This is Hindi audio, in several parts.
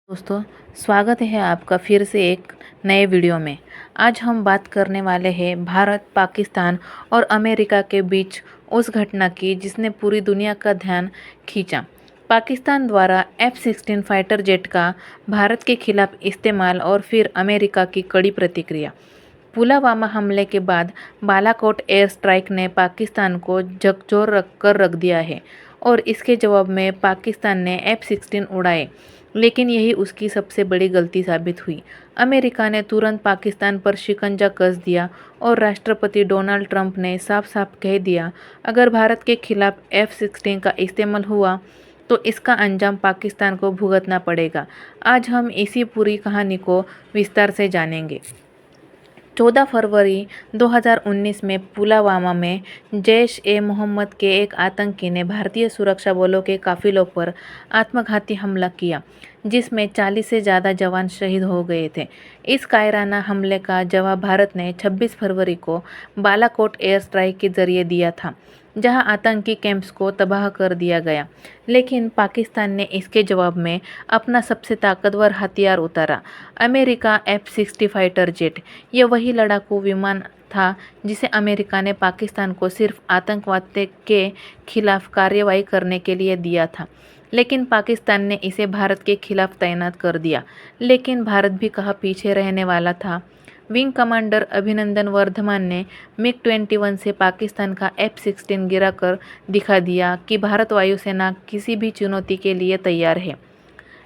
दोस्तों, स्वागत है आपका फिर से एक नए वीडियो में। आज हम बात करने वाले हैं भारत, पाकिस्तान और अमेरिका के बीच उस घटना की जिसने पूरी दुनिया का ध्यान खींचा। पाकिस्तान द्वारा F-16 फाइटर जेट का भारत के खिलाफ इस्तेमाल और फिर अमेरिका की कड़ी प्रतिक्रिया। पुलवामा हमले के बाद बालाकोट एयर स्ट्राइक ने पाकिस्तान को झकझोर रख दिया है और इसके जवाब में पाकिस्तान ने F-16 उड़ाए, लेकिन यही उसकी सबसे बड़ी गलती साबित हुई। अमेरिका ने तुरंत पाकिस्तान पर शिकंजा कस दिया और राष्ट्रपति डोनाल्ड ट्रंप ने साफ-साफ कह दिया, अगर भारत के खिलाफ F-16 का इस्तेमाल हुआ तो इसका अंजाम पाकिस्तान को भुगतना पड़ेगा। आज हम इसी पूरी कहानी को विस्तार से जानेंगे। 14 फरवरी 2019 में पुलवामा में जैश-ए-मोहम्मद के एक आतंकी ने भारतीय सुरक्षा बलों के काफिलों पर आत्मघाती हमला किया, जिसमें 40 से ज़्यादा जवान शहीद हो गए थे। इस कायराना हमले का जवाब भारत ने 26 फरवरी को बालाकोट एयर स्ट्राइक के जरिए दिया था, जहां आतंकी कैंप्स को तबाह कर दिया गया। लेकिन पाकिस्तान ने इसके जवाब में अपना सबसे ताकतवर हथियार उतारा, अमेरिका F-60 फाइटर जेट। यह वही लड़ाकू विमान था जिसे अमेरिका ने पाकिस्तान को सिर्फ आतंकवाद के खिलाफ कार्रवाई करने के लिए दिया था, लेकिन पाकिस्तान ने इसे भारत के खिलाफ तैनात कर दिया। लेकिन भारत भी कहाँ पीछे रहने वाला था। विंग कमांडर वर्धमान ने MiG-21 से पाकिस्तान का F-16 गिराकर दिखा दिया कि भारत वायुसेना किसी भी चुनौती के लिए तैयार है।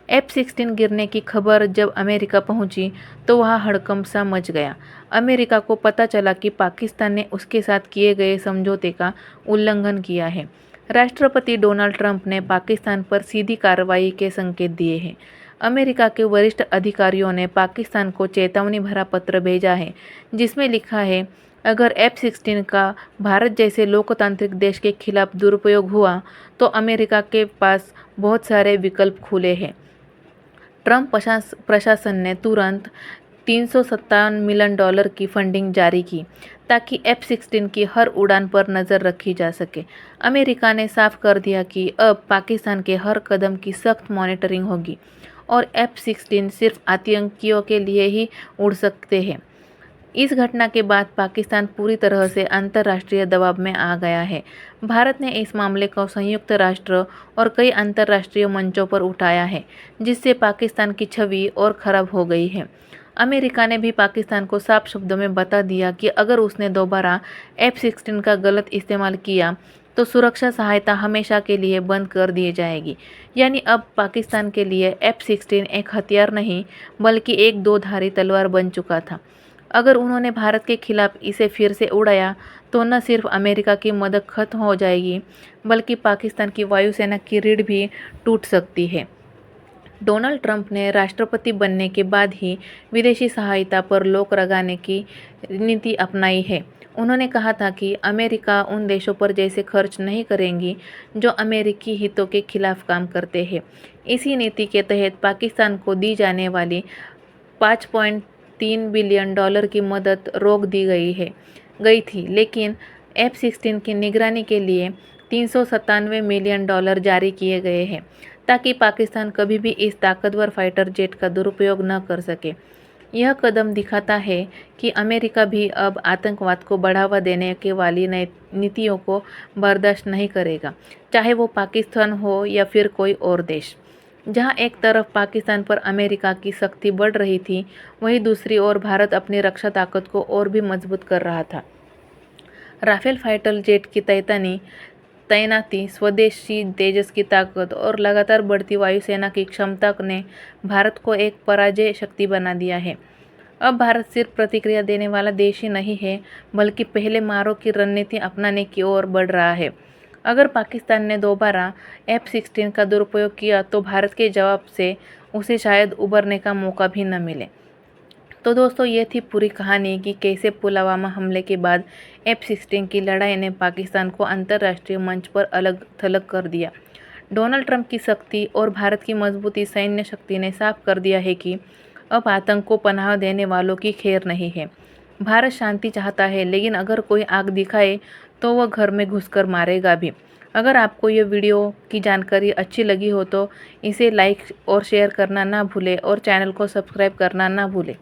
F-16 गिरने की खबर जब अमेरिका पहुंची तो वहां हड़कंप सा मच गया। अमेरिका को पता चला कि पाकिस्तान ने उसके साथ किए गए समझौते का उल्लंघन किया है। राष्ट्रपति डोनाल्ड ट्रंप ने पाकिस्तान पर सीधी कार्रवाई के संकेत दिए हैं। अमेरिका के वरिष्ठ अधिकारियों ने पाकिस्तान को चेतावनी भरा पत्र भेजा है, जिसमें लिखा है, अगर F-16 का भारत जैसे लोकतांत्रिक देश के खिलाफ दुरुपयोग हुआ तो अमेरिका के पास बहुत सारे विकल्प खुले हैं। ट्रंप प्रशासन ने तुरंत $357 मिलियन की फंडिंग जारी की ताकि F-16 की हर उड़ान पर नज़र रखी जा सके। अमेरिका ने साफ कर दिया कि अब पाकिस्तान के हर कदम की सख्त मॉनिटरिंग होगी और F-16 सिर्फ आतंकियों के लिए ही उड़ सकते हैं। इस घटना के बाद पाकिस्तान पूरी तरह से अंतर्राष्ट्रीय दबाव में आ गया है। भारत ने इस मामले को संयुक्त राष्ट्र और कई अंतर्राष्ट्रीय मंचों पर उठाया है, जिससे पाकिस्तान की छवि और खराब हो गई है। अमेरिका ने भी पाकिस्तान को साफ शब्दों में बता दिया कि अगर उसने दोबारा F-16 का गलत इस्तेमाल किया तो सुरक्षा सहायता हमेशा के लिए बंद कर दी जाएगी। यानी अब पाकिस्तान के लिए F-16 एक हथियार नहीं, बल्कि एक दो-धारी तलवार बन चुका था। अगर उन्होंने भारत के खिलाफ इसे फिर से उड़ाया तो न सिर्फ अमेरिका की मदद खत्म हो जाएगी, बल्कि पाकिस्तान की वायुसेना की रीढ़ भी टूट सकती है। डोनाल्ड ट्रंप ने राष्ट्रपति बनने के बाद ही विदेशी सहायता पर रोक लगाने की नीति अपनाई है। उन्होंने कहा था कि अमेरिका उन देशों पर जैसे खर्च नहीं करेंगी जो अमेरिकी हितों के खिलाफ काम करते हैं। इसी नीति के तहत पाकिस्तान को दी जाने वाली $5.3 बिलियन की मदद रोक दी गई थी, लेकिन F-16 की निगरानी के लिए $397 मिलियन जारी किए गए हैं ताकि पाकिस्तान कभी भी इस ताकतवर फाइटर जेट का दुरुपयोग न कर सके। यह कदम दिखाता है कि अमेरिका भी अब आतंकवाद को बढ़ावा देने के वाली नीतियों को बर्दाश्त नहीं करेगा, चाहे वो पाकिस्तान हो या फिर कोई और देश। जहां एक तरफ पाकिस्तान पर अमेरिका की सख्ती बढ़ रही थी, वहीं दूसरी ओर भारत अपनी रक्षा ताकत को और भी मजबूत कर रहा था। राफेल फाइटर जेट की तैनाती, स्वदेशी तेजस की ताकत और लगातार बढ़ती वायुसेना की क्षमता ने भारत को एक पराजय शक्ति बना दिया है। अब भारत सिर्फ प्रतिक्रिया देने वाला देश ही नहीं है, बल्कि पहले मारो की रणनीति अपनाने की ओर बढ़ रहा है। अगर पाकिस्तान ने दोबारा F-16 का दुरुपयोग किया तो भारत के जवाब से उसे शायद उबरने का मौका भी न मिले। तो दोस्तों, ये थी पूरी कहानी कि कैसे पुलवामा हमले के बाद F-16 की लड़ाई ने पाकिस्तान को अंतर्राष्ट्रीय मंच पर अलग थलग कर दिया। डोनाल्ड ट्रंप की सख्ती और भारत की मजबूती सैन्य शक्ति ने साफ कर दिया है कि अब आतंक को पनाह देने वालों की खैर नहीं है। भारत शांति चाहता है, लेकिन अगर कोई आग दिखाए तो वह घर में घुसकर मारेगा भी। अगर आपको ये वीडियो की जानकारी अच्छी लगी हो तो इसे लाइक और शेयर करना ना भूलें और चैनल को सब्सक्राइब करना ना भूलें।